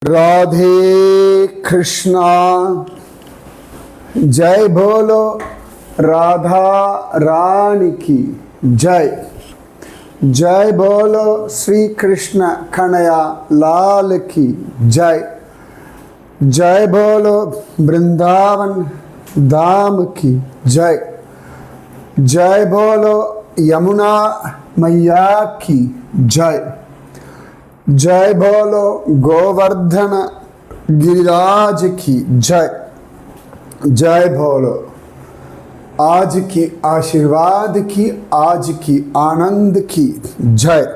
राधे कृष्णा। जय बोलो राधा रानी की जय। जय बोलो श्री कृष्ण कन्हैया लाल की जय। जय बोलो वृंदावन धाम की जय। जय बोलो यमुना मैया की जय। जय बोलो गोवर्धन गिरिराज की जय। जय बोलो आज की आशीर्वाद की, आज की आनंद की जय।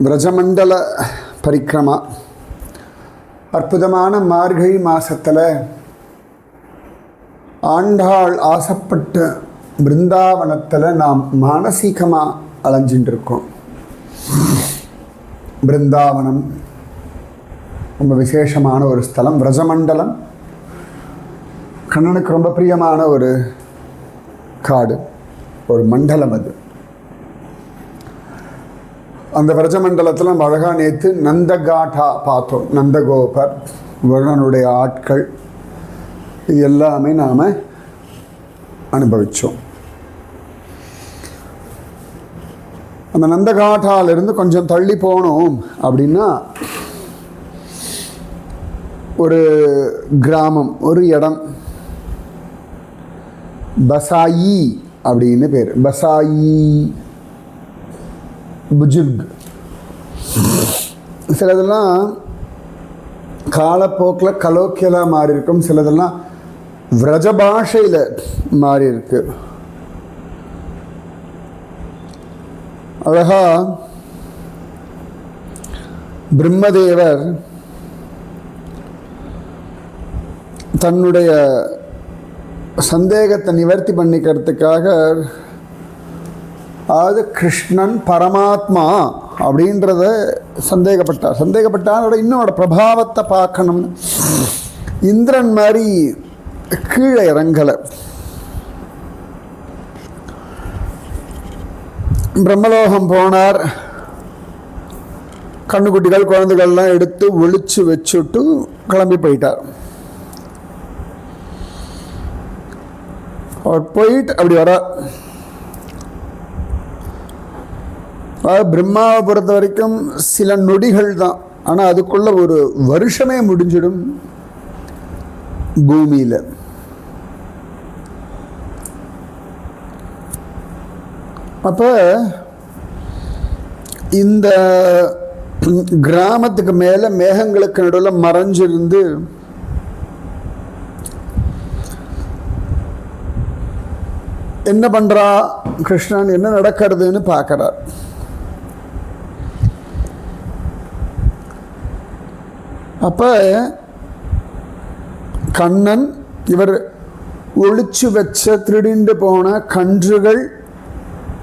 व्रजमंडल परिक्रमा அற்புதமான மார்கழி மாசத்துல ஆண்டாள் ஆசைப்பட்ட பிருந்தாவனத்தில் நாம் மானசீகமாக அலைஞ்சிட்டு இருக்கோம். பிருந்தாவனம் ரொம்ப விசேஷமான ஒரு ஸ்தலம். விரஜமண்டலம் கண்ணனுக்கு ரொம்ப பிரியமான ஒரு காடு, ஒரு மண்டலம். அது அந்த விரஜமண்டலத்தில் நம்ம அழகாக நேற்று நந்தகாட்டா பார்த்தோம். நந்தகோபர், வருணனுடைய ஆட்கள், இது எல்லாமே நாம் அனுபவித்தோம். அந்த நந்தகாட்டாலிருந்து கொஞ்சம் தள்ளி போனோம் அப்படின்னா ஒரு கிராமம், ஒரு இடம், பசாயி அப்படின்னு பேர். பசாயி புஜுர்க். சிலதெல்லாம் காலப்போக்கில் கலோக்கியலாக மாறி இருக்கும், சிலதெல்லாம் விரஜ பாஷையில் மாறி இருக்கு. அழகா பிரம்மதேவர் தன்னுடைய சந்தேகத்தை நிவர்த்தி பண்ணிக்கிறதுக்காக, அதாவது கிருஷ்ணன் பரமாத்மா அப்படின்றத சந்தேகப்பட்டார். இன்னோட பிரபாவத்தை பார்க்கணும்னு இந்திரன் மாதிரி கீழே இறங்கலை. பிரம்மலோகம் போனார். கண்ணுக்குட்டிகள் குழந்தைகள்லாம் எடுத்து ஒளிச்சு வச்சுட்டு கிளம்பி போயிட்டார். அவர் போயிட்டு அப்படி வர, பிரம்மாவை பொறுத்த வரைக்கும் சில நொடிகள் தான், ஆனால் அதுக்குள்ள ஒரு வருஷமே முடிஞ்சிடும் பூமியில். அப்போ இந்த கிராமத்துக்கு மேலே மேகங்களுக்கு நடுவில் மறைஞ்சிருந்து என்ன பண்ணுறா கிருஷ்ணன், என்ன நடக்கிறதுன்னு பார்க்குறார். அப்போ கண்ணன், இவர் ஒளிச்சு வச்ச திருடிண்டு போன கன்றுகள்,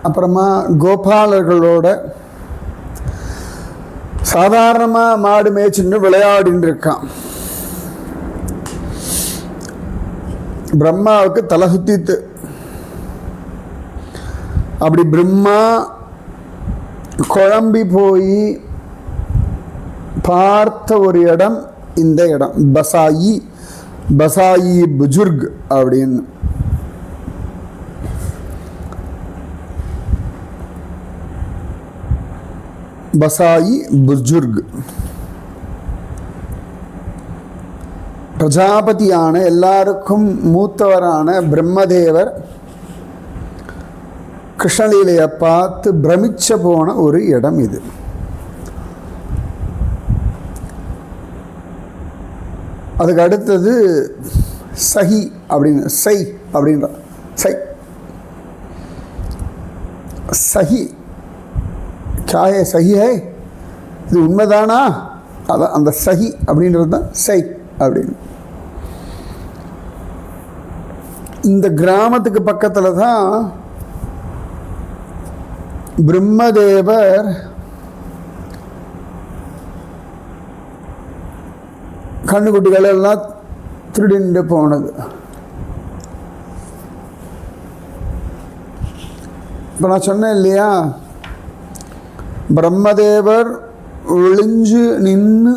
அப்புறமா கோபாலர்களோட சாதாரணமாக மாடு மேய்ச்சின்னு விளையாடின்னு இருக்கான். பிரம்மாவுக்கு தலை சுத்தித்து. அப்படி பிரம்மா குழம்பி போய் பார்த்த ஒரு இடம் இந்த இடம், பசாயி. பசாயி புஜுர்க் அப்படின்னு. பசாயி புஜுர்க் பிரஜாபதியான, எல்லாருக்கும் மூத்தவரான பிரம்மதேவர் கிருஷ்ணலீலையை பார்த்து பிரமிச்ச போன ஒரு இடம் இது. அதுக்கு அடுத்தது சஹி அப்படின்னு, சை அப்படின்ற சஹி. சாயே சஹி ஹை, இது உண்மைதானா, அதான் அந்த சஹி அப்படின்றது தான் சை அப்படின்னு. இந்த கிராமத்துக்கு பக்கத்தில் தான் பிரம்மதேவர் கண்ணுக்குட்டிகள் எல்லாம் திருடிண்டு போனது. இப்போ நான் சொன்னேன் இல்லையா, பிரம்மதேவர் ஒளிஞ்சு நின்று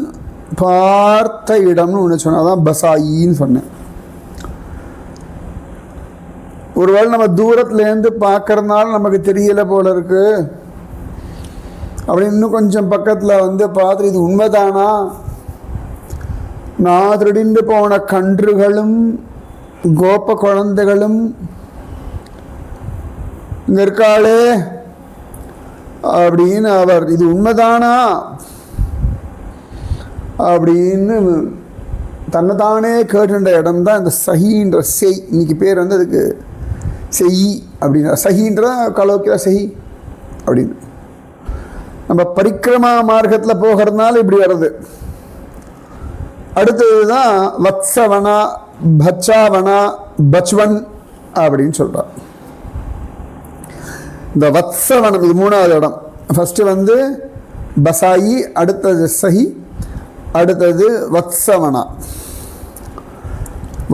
பார்த்த இடம்னு ஒன்று சொன்னேன், அதான் பசாயின்னு சொன்னேன். ஒருவேளை நம்ம தூரத்துலேருந்து பார்க்கறதுனால நமக்கு தெரியல போல இருக்கு அப்படி இன்னும் கொஞ்சம் பக்கத்தில் வந்து பார்த்து இது உண்மைதானா, நான் திருடிண்டு போன கன்றுகளும் கோப குழந்தைகளும் இங்கே இருக்காளே அப்படின்னு அவர் இது உண்மைதானா அப்படின்னு தன்னைத்தானே கேட்டுன்ற இடம் தான் இந்த சஹின்ற செய். இன்னைக்கு பேர் வந்து அதுக்கு செய் அப்படின்னா, சஹின்ற கலோக்கிய செய் அப்படின்னு. நம்ம பரிக்கிரமா மார்க்கத்தில் போகிறதுனால இப்படி வருது. அடுத்தது தான் வத்சவனா பச்சாவனா பச்வன் அப்படின்னு சொல்கிறார். இந்த வத்சவனம் இது மூணாவது இடம். ஃபஸ்ட்டு வந்து பசாயி, அடுத்தது சஹி, அடுத்தது வத்சவனா.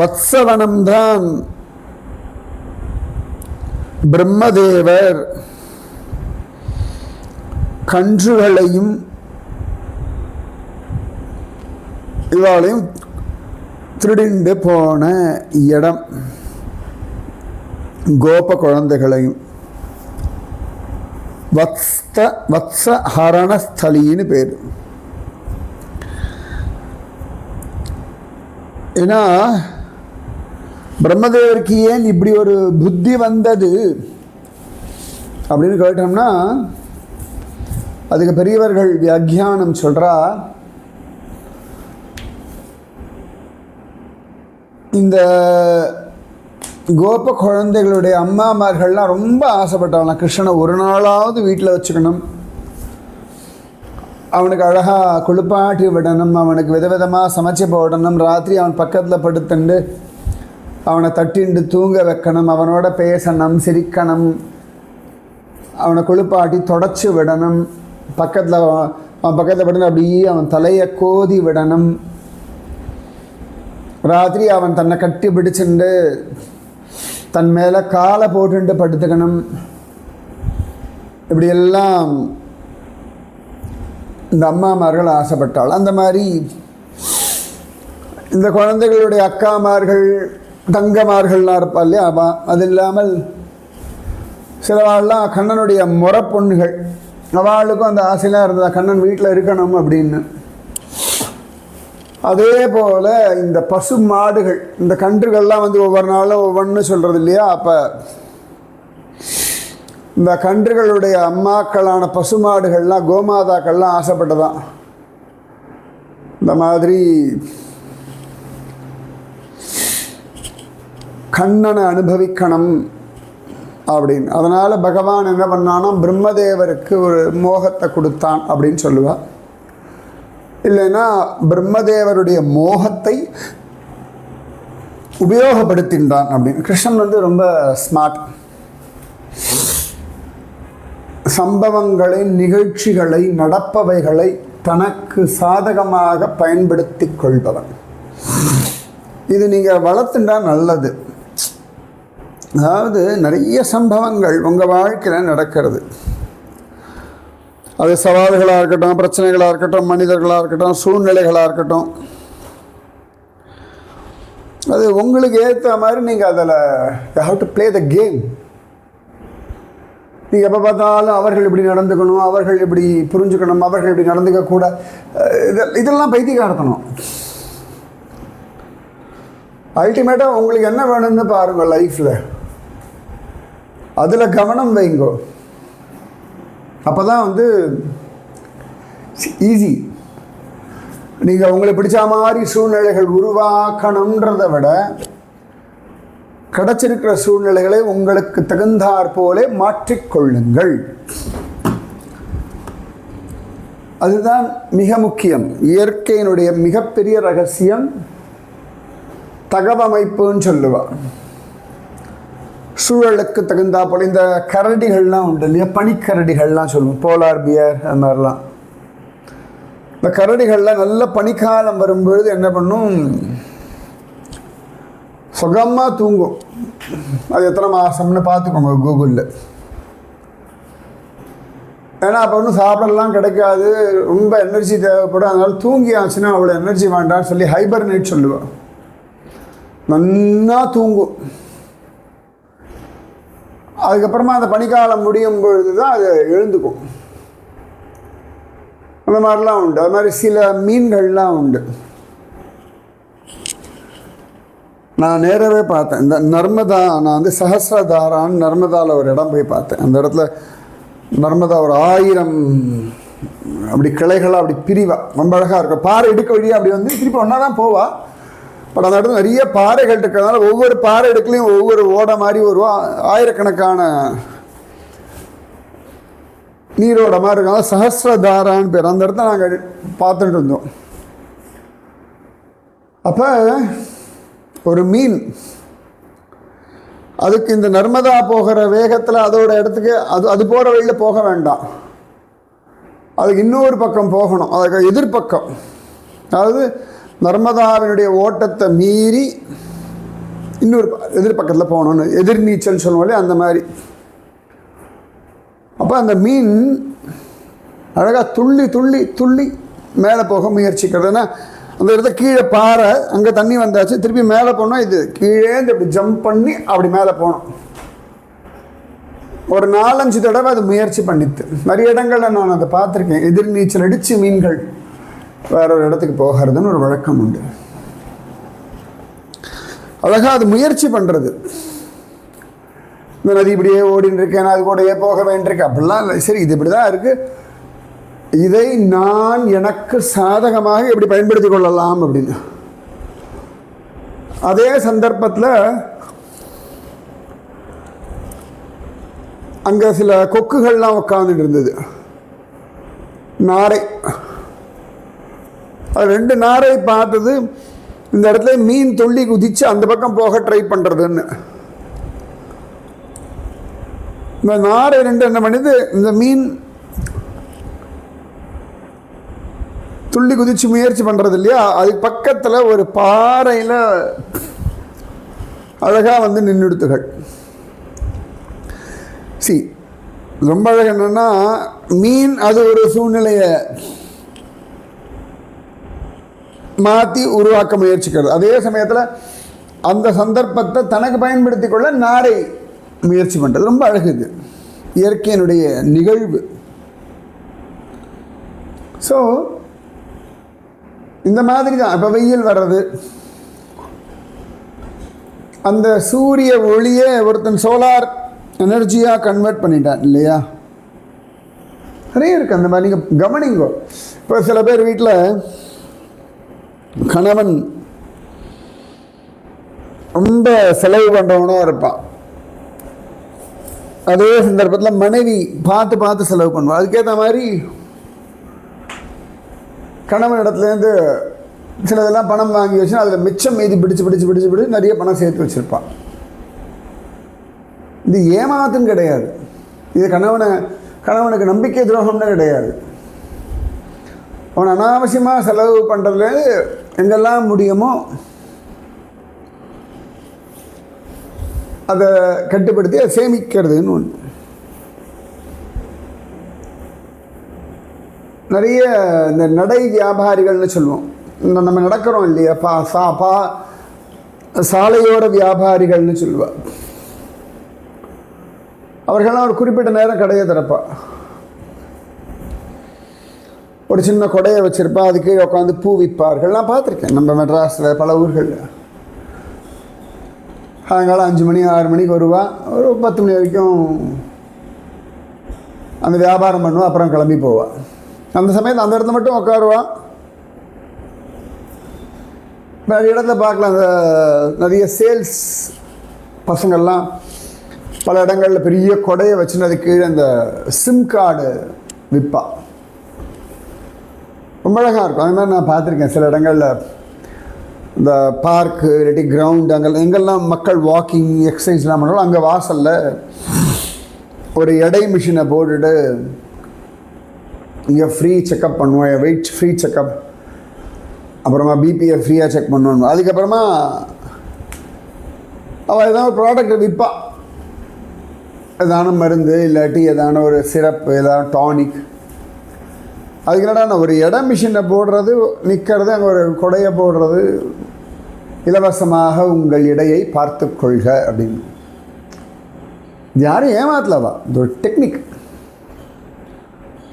வத்சவனம் தான் பிரம்மதேவர் கன்றுகளையும் இவாளையும் திருடிண்டு போன இடம், கோப குழந்தைகளையும். வத்ச ஹரணஸ்தலின்னு பேர். ஏன்னா பிரம்மதேவருக்கு ஏன் இப்படி ஒரு புத்தி வந்தது அப்படின்னு கேட்டோம்னா, அதுக்கு பெரியவர்கள் வியாக்கியானம் சொல்றா, இந்த கோப குழந்தைகளுடைய அம்மாமார்கள்லாம் ரொம்ப ஆசைப்பட்டாங்களாம் கிருஷ்ணனை ஒரு நாளாவது வீட்டில் வச்சுக்கணும், அவனுக்கு அழகாக குளிப்பாட்டி விடணும், அவனுக்கு விதவிதமாக சமைச்சு போடணும், ராத்திரி அவன் பக்கத்தில் படுத்துண்டு அவனை தட்டிண்டு தூங்க வைக்கணும், அவனோட பேசணும், சிரிக்கணும், அவனை குளிப்பாட்டி தொடச்சி விடணும், அவன் பக்கத்தில் படுத்து அப்படியே அவன் தலையை கோதி விடணும், ராத்திரி அவன் தன்னை கட்டி பிடிச்சுண்டு தன் மேலே காலை போட்டுண்டு படுத்துக்கணும். இப்படியெல்லாம் இந்த அம்மாமார்கள் ஆசைப்பட்டாள். அந்த மாதிரி இந்த குழந்தைகளுடைய அக்காமார்கள் தங்கமார்கள்லாம் இருப்பா இல்லையா, அது இல்லாமல் சிலவாள்லாம் கண்ணனுடைய முறை பொண்ணுகள், அவளுக்கும் அந்த ஆசையெல்லாம் இருந்ததா கண்ணன் வீட்டில் இருக்கணும் அப்படின்னு. அதே போல் இந்த பசு மாடுகள், இந்த கன்றுகள்லாம் வந்து ஒவ்வொரு நாளும் ஒவ்வொன்று சொல்கிறது இல்லையா, அப்போ இந்த கன்றுகளுடைய அம்மாக்களான பசுமாடுகள்லாம் கோமாதாக்கள்லாம் ஆசைப்பட்டதான் இந்த மாதிரி கண்ணனை அனுபவிக்கணும் அப்படின்னு. அதனால் பகவான் என்ன பண்ணானா பிரம்மதேவருக்கு ஒரு மோகத்தை கொடுத்தான் அப்படின்னு சொல்லுவாள். இல்லைன்னா பிரம்மதேவருடைய மோகத்தை உபயோகப்படுத்தின்றான் அப்படின்னு. கிருஷ்ணன் வந்து ரொம்ப ஸ்மார்ட். சம்பவங்களை, நிகழ்ச்சிகளை, நடப்பவைகளை தனக்கு சாதகமாக பயன்படுத்தி கொள்பவன். இது நீங்கள் வளர்த்துண்டா நல்லது. அதாவது நிறைய சம்பவங்கள் உங்கள் வாழ்க்கையில் நடக்கிறது. அது சவால்களாக இருக்கட்டும், பிரச்சனைகளாக இருக்கட்டும், மனிதர்களாக இருக்கட்டும், சூழ்நிலைகளாக இருக்கட்டும், அது உங்களுக்கு ஏற்ற மாதிரி நீங்கள் அதில் you have to play the game. நீங்கள் எப்போ பார்த்தாலும் அவர்கள் இப்படி நடந்துக்கணும், அவர்கள் இப்படி புரிஞ்சுக்கணும், அவர்கள் இப்படி நடந்துக்கக்கூட, இதெல்லாம் பைத்தியக்காரத்தணும். அல்டிமேட்டாக உங்களுக்கு என்ன வேணும்னு பாருங்கள் லைஃப்பில், அதில் கவனம் வைங்கோ. அப்போ தான் வந்து ஈஸி. நீங்கள் உங்களுக்கு பிடிச்ச மாதிரி சூழ்நிலைகள் உருவாக்கணுன்றதை விட கிடைச்சிருக்கிற சூழ்நிலைகளை உங்களுக்கு தகுந்தாற் போல மாற்றிக்கொள்ளுங்கள். அதுதான் மிக முக்கியம். இயற்கையினுடைய மிகப்பெரிய ரகசியம் தகவமைப்புன்னு சொல்லுவாள். சூழலுக்கு தகுந்தா போல் இந்த கரடிகள்லாம் உண்டு இல்லையா, பனிக்கரடிகள்லாம் சொல்லுவோம், போலார் பியர் அது மாதிரிலாம். இந்த கரடிகள்லாம் நல்ல பனிக்காலம் வரும்பொழுது என்ன பண்ணும், சுகமாக தூங்கும். அது எத்தனை மாதம்னு பார்த்துக்கோங்க கூகுளில். ஏன்னா அப்போ ஒன்றும் சாப்பிடலாம் கிடைக்காது, ரொம்ப எனர்ஜி தேவைப்படும். அதனால தூங்கி ஆச்சுன்னா அவ்வளோ எனர்ஜி வேண்டான்னு சொல்லி ஹைபர்னேட் சொல்லுவேன். நன்னா தூங்கும். அதுக்கப்புறமா அந்த பனிக்காலம் முடியும் பொழுது தான் அது எழுந்துக்கும். அந்த மாதிரிலாம் உண்டு. அது மாதிரி சில மீன்கள்லாம் உண்டு. நான் நேராகவே பார்த்தேன். இந்த நர்மதா, நான் வந்து சஹஸ்ரதாரான்னு நர்மதாவில் ஒரு இடம் போய் பார்த்தேன். அந்த இடத்துல நர்மதா ஒரு 1000 அப்படி கிளைகளாக அப்படி பிரிவா, ரொம்ப அழகாக இருக்கும். பாறை எடுக்க வழியாக அப்படி வந்து திருப்பி ஒன்றா தான் போவா. பட் அந்த இடத்துல நிறைய பாறைகள் இருக்கிறதுனால ஒவ்வொரு பாறை எடுக்கலையும் ஒவ்வொரு ஓடை மாதிரி வருவா. ஆயிரக்கணக்கான நீரோட மாதிரி இருக்காங்க. சஹஸ்ரதாரான்னு பேர். அந்த இடத்த நாங்கள் பார்த்துட்டு இருந்தோம். அப்போ ஒரு மீன் அதுக்கு இந்த நர்மதா போகிற வேகத்தில் அதோட இடத்துக்கு அது போகிற வழியில் போக வேண்டாம், அதுக்கு இன்னொரு பக்கம் போகணும். அதுக்கு எதிர்பக்கம், அதாவது நர்மதாவினுடைய ஓட்டத்தை மீறி இன்னொரு எதிர்பக்கத்தில் போகணும்னு எதிர்நீச்சல் சொல்லுவோம்லே அந்த மாதிரி. அப்போ அந்த மீன் அழகாக துள்ளி துள்ளி துள்ளி மேலே போக முயற்சிக்கிறது. ஏன்னா அந்த இடத்த கீழே பாறை, அங்கே தண்ணி வந்தாச்சு, திருப்பி மேலே போனோம். இது கீழேந்து அப்படி ஜம்ப் பண்ணி அப்படி மேலே போனோம். ஒரு 4-5 தடவை அது முயற்சி பண்ணித்து. நிறைய இடங்களில் நான் அதை பார்த்துருக்கேன். எதிர்நீச்சல் அடித்து மீன்கள் வேற ஒரு இடத்துக்கு போகிறதுன்னு ஒரு வழக்கம் உண்டு. அழகாக அது முயற்சி பண்ணுறது. இந்த நதி இப்படியே ஓடின்னு இருக்கேன், அது கூடயே போக வேண்டியிருக்கு அப்படிலாம் இல்லை. சரி, இது இப்படி தான் இருக்குது, இதை நான் எனக்கு சாதகமாக எப்படி பயன்படுத்தி கொள்ளலாம் அப்படின்னு. அதே சந்தர்ப்பத்தில் அங்கே சில கொக்குகள்லாம் உட்காந்துட்டு இருந்தது, நாரை. அது 2 நாரை பார்த்தது இந்த இடத்துல மீன் துள்ளி குதிச்சு அந்த பக்கம் போக ட்ரை பண்ணுறதுன்னு. இந்த நாரை 2 என்ன பண்ணுது, இந்த மீன் துள்ளி குதிச்சு முயற்சி பண்ணுறது இல்லையா, அதுக்கு பக்கத்தில் ஒரு பாறையில் அழகாக வந்து நின்றுடுத்துகள். ரொம்ப அழகு என்னன்னா, மீன் அது ஒரு சூழ்நிலையை மாற்றி உருவாக்க முயற்சிக்கிறது. அதே சமயத்தில் அந்த சந்தர்ப்பத்தை தனக்கு பயன்படுத்தி கொள்ள நாரை முயற்சி பண்ணுறது. ரொம்ப அழகு. இது இயற்கையினுடைய நிகழ்வு. ஸோ இந்த மாதிரி தான். இப்போ வெயில் வர்றது, அந்த சூரிய ஒளியை ஒருத்தன் சோலார் எனர்ஜியாக கன்வெர்ட் பண்ணிட்டான் இல்லையா. நிறைய இருக்குது அந்த மாதிரி. நீங்கள் கவனிங்கோ. இப்போ சில பேர் வீட்டில் கணவன் ரொம்ப செலவு பண்ணுறவனும் இருப்பான். அதே சந்தர்ப்பத்தில் மனைவி பார்த்து பார்த்து செலவு பண்ணுவாள். அதுக்கேற்ற மாதிரி கணவன் இடத்துலேருந்து சிலதெல்லாம் பணம் வாங்கி வச்சுன்னா அதில் மிச்சம் மீதி பிடிச்சு நிறைய பணம் சேர்த்து வச்சுருப்பான். இது ஏமாத்துன்னு கிடையாது, இது கணவனுக்கு நம்பிக்கை துரோகம்னு கிடையாது. அவன் அனாவசியமாக செலவு பண்ணுறதுல எங்கெல்லாம் முடியுமோ அதை கட்டுப்படுத்தி அதை சேமிக்கிறதுன்னு ஒன்று. நிறைய இந்த நடை வியாபாரிகள்னு சொல்லுவோம். இந்த நம்ம நடக்கிறோம் இல்லையா, சாலையோர வியாபாரிகள்னு சொல்லுவாள். அவர்களெல்லாம் ஒரு குறிப்பிட்ட நேரம் கடையை திறப்பா. ஒரு சின்ன கொடையை வச்சுருப்பா, அதுக்கு உட்காந்து பூ விற்பார்கள். நான் பார்த்துருக்கேன் நம்ம மெட்ராஸில் பல ஊர்களில். சாயங்காலம் 5 மணி 6 மணிக்கு வருவா, ஒரு 10 மணி வரைக்கும் அந்த வியாபாரம் பண்ணுவா, அப்புறம் கிளம்பி போவாள். அந்த சமயத்தில் அந்த இடத்துல மட்டும் உட்காருவான். வேறு இடத்துல பார்க்கலாம், அந்த நிறைய சேல்ஸ் பசங்கள்லாம் பல இடங்களில் பெரிய கொடையை வச்சுன்னு அது கீழே அந்த சிம் கார்டு விற்பா. ரொம்ப அழகாக இருக்கும். அது மாதிரி நான் பார்த்துருக்கேன் சில இடங்களில். இந்த பார்க்கு இல்லாட்டி கிரவுண்டு, அங்கே எங்கெல்லாம் மக்கள் வாக்கிங் எக்ஸசைஸ்லாம் பண்ணுறோம், அங்கே வாசலில் ஒரு எடை மிஷினை போட்டுட்டு இங்கே ஃப்ரீ செக்கப் பண்ணுவோம், வெயிட் ஃப்ரீ செக்கப், அப்புறமா பிபியை ஃப்ரீயாக செக் பண்ணணும். அதுக்கப்புறமா அவள் ஏதாவது ஒரு ப்ராடக்ட் விற்பா. ஏதான மருந்து இல்லாட்டி ஏதான ஒரு சிரப்பு ஏதாவது டானிக், அதுக்கு என்னடா ஒரு இடம் மிஷினை போடுறது, நிற்கிறது, அங்கே ஒரு கொடையை போடுறது, இலவசமாக உங்கள் இடையை பார்த்து கொள்க அப்படின்னு. இது யாரும் ஏமாத்தலவா, இது ஒரு டெக்னிக்.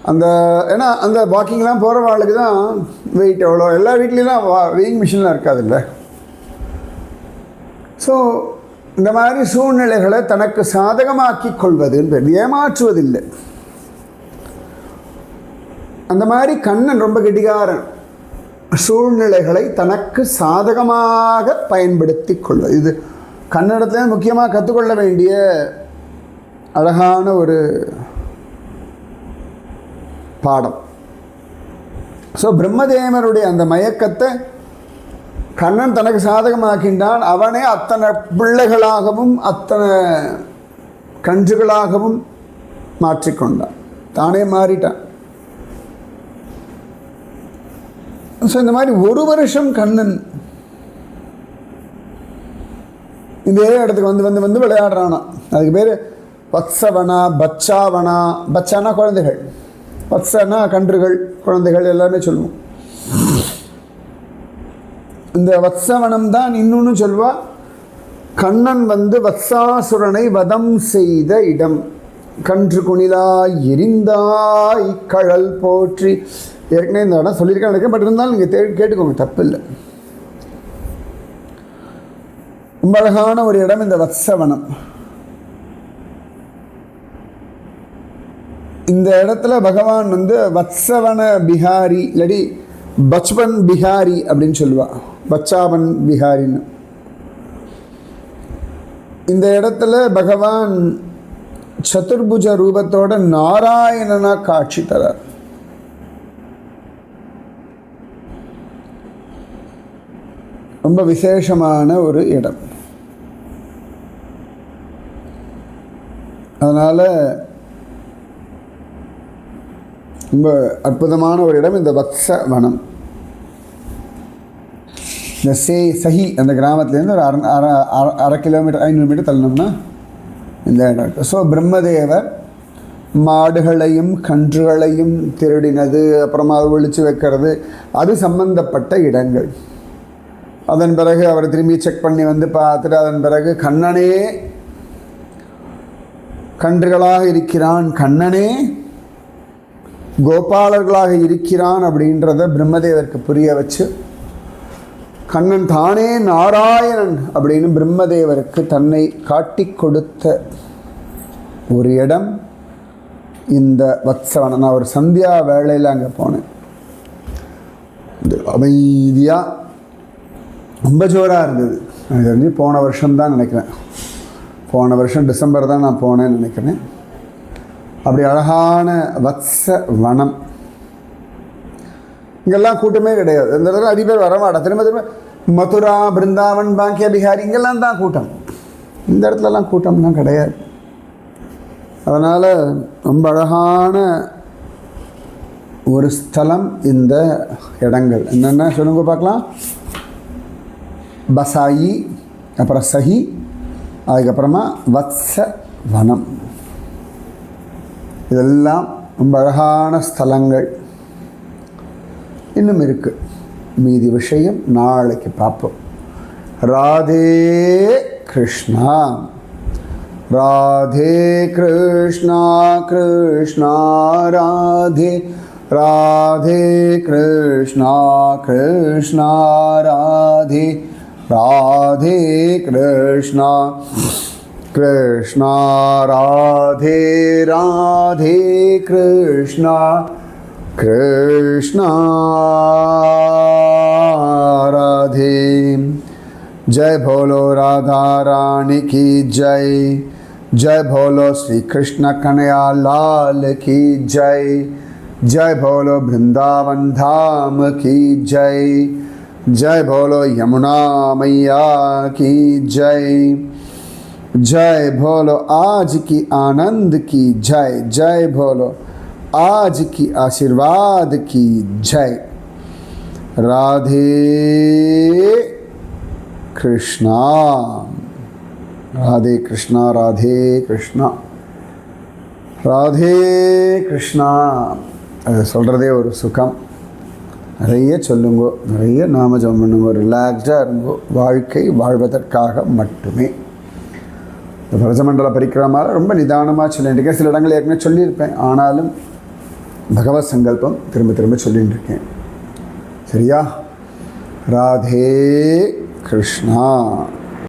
அந்த ஏன்னா அந்த வாக்கிங்லாம் போகிற வாழ்க்கை தான் வெயிட் எவ்வளோ, எல்லா வீட்லேயும் வெயிங் மிஷின்லாம் இருக்காது இல்லை. ஸோ இந்த மாதிரி சூழ்நிலைகளை தனக்கு சாதகமாக்கி கொள்வதுன்றது ஏமாற்றுவதில்லை. அந்த மாதிரி கண்ணன் ரொம்ப கெட்டிகாரன். சூழ்நிலைகளை தனக்கு சாதகமாக பயன்படுத்தி கொள்வது, இது கன்னடத்தில் முக்கியமாக கற்றுக்கொள்ள வேண்டிய அழகான ஒரு பாடம். ஸோ பிரம்மதேவனுடைய அந்த மயக்கத்தை கண்ணன் தனக்கு சாதகமாக்கின்றான். அவனே அத்தனை பிள்ளைகளாகவும் அத்தனை கன்றுகளாகவும் மாற்றிக்கொண்டான், தானே மாறிட்டான். ஸோ இந்த மாதிரி ஒரு வருஷம் கண்ணன் இதே இடத்துக்கு வந்து வந்து வந்து விளையாடுறானா. அதுக்கு பேர் வத்சவனா, பச்சாவனா. பச்சானா குழந்தைகள், வத்சனா கன்றுகள், குழந்தைகள் எல்லாமே சொல்லுவோம். இந்த வத்சவனம் தான் இன்னொன்று சொல்வா, கண்ணன் வந்து வத்சாசுரனை வதம் செய்த இடம். கன்று குணிலாய் எரிந்தாய் கழல் போற்றி. ஏற்கனவே இந்த இடம் சொல்லியிருக்கேன் நினைக்கிறேன், பட் இருந்தாலும் நீங்கள் கேட்டுக்கோங்க, தப்பு இல்லை. ரொம்ப அழகான ஒரு இடம் இந்த வத்சவனம். இந்த இடத்துல பகவான் வந்து வத்சவன பிஹாரி இல்லாடி பச்பன் பிஹாரி அப்படின்னு சொல்லுவா, பச்சாவன் பிஹாரின்னு. இந்த இடத்துல பகவான் சதுர்புஜ ரூபத்தோட நாராயணனா காட்சி தரார். ரொம்ப விசேஷமான ஒரு இடம். அதனால் ரொம்ப அற்புதமான ஒரு இடம் இந்த வத்சவனம். இந்த சஹி அந்த கிராமத்துலேருந்து ஒரு அரை கிலோமீட்டர் 500 மீட்டர் தள்ளணும்னா இந்த இடம் இருக்குது. ஸோ பிரம்மதேவர் மாடுகளையும் கன்றுகளையும் திருடினது, அப்புறமா அதை ஒழிச்சு வைக்கிறது, அது சம்பந்தப்பட்ட இடங்கள். அதன் பிறகு அவர் திரும்பி செக் பண்ணி வந்து பார்த்துட்டு அதன் பிறகு கண்ணனே கன்றுகளாக இருக்கிறான், கண்ணனே கோபாலர்களாக இருக்கிறான் அப்படின்றத பிரம்மதேவருக்கு புரிய வச்சு, கண்ணன் தானே நாராயணன் அப்படின்னு பிரம்மதேவருக்கு தன்னை காட்டி கொடுத்த ஒரு இடம் இந்த வத்சவனம். நான் ஒரு சந்தியா வேளையில் அங்கே போனேன். அமைதியாக ரொம்ப ஜோராக இருந்தது. எனக்கு தெரிஞ்சு போன வருஷம்தான் நினைக்கிறேன், போன வருஷம் டிசம்பர் தான் நான் போனேன்னு நினைக்கிறேன். அப்படி அழகான வத்சவனம். இங்கெல்லாம் கூட்டமே கிடையாது. இந்த இடத்துல அதிக பேர் வரமாட்டா. திரும்ப திரும்ப மதுரா, பிருந்தாவன், பாக்கிய பிஹாரி இங்கெல்லாம் தான் கூட்டம். இந்த இடத்துலலாம் கூட்டம்லாம் கிடையாது. அதனால் ரொம்ப அழகான ஒரு ஸ்தலம் இந்த இடங்கள். என்னென்ன சொல்லுங்க பார்க்கலாம். பசாயி, அப்புறம் சஹி, அதுக்கப்புறமா வத்சவனம். இதெல்லாம் ரொம்ப அழகான ஸ்தலங்கள். இன்னும் இருக்குது, மீதி விஷயம் நாளைக்கு பார்ப்போம். ராதே கிருஷ்ணா, ராதே கிருஷ்ணா, கிருஷ்ணா ராதே, ராதே கிருஷ்ணா, கிருஷ்ணா ராதே, ராதே கிருஷ்ணா, கிருஷ்ணா ராதே, ராதே கிருஷ்ணா, கிருஷ்ணா ராதே. जय भोलो राधा रानी की जय, जय भोलो श्री कृष्ण कन्हैया लाल की जय, जय भोलो वृंदावन धाम की जय, जय भोलो यमुना मैया की जय, जय भोलो आज की आनंद की जय, जय भोलो आज की आशीर्वाद की जय. राधे कृष्णा, राधे कृष्णा, राधे कृष्णा. ராதே கிருஷ்ணா. அது சொல்கிறதே ஒரு சுகம். நிறைய சொல்லுங்கோ, நிறைய நாம ஜபம் பண்ணுங்கோ, ரிலாக்ஸ்டாக இருங்கோ. வாழ்க்கை வாழ்வதற்காக மட்டுமே. இந்த பிரஜமண்டல பரிக்கிரமாவில் ரொம்ப நிதானமாக சொல்லிட்டு இருக்கேன். சில இடங்கள் ஏற்கனவே சொல்லியிருப்பேன், ஆனாலும் பகவத் சங்கல்பம் திரும்ப திரும்ப சொல்லிட்டு இருக்கேன். சரியா? ராதே கிருஷ்ணா.